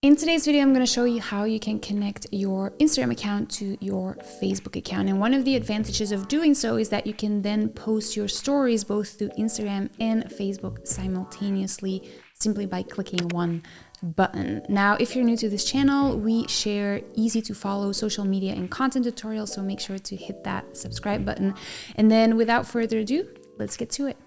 In today's video, I'm going to show you how you can connect your Instagram account to your Facebook account. And one of the advantages of doing so is that you can then post your stories both through Instagram and Facebook simultaneously, simply by clicking one button. Now, if you're new to this channel, we share easy to follow social media and content tutorials, so make sure to hit that subscribe button. And then without further ado, let's get to it.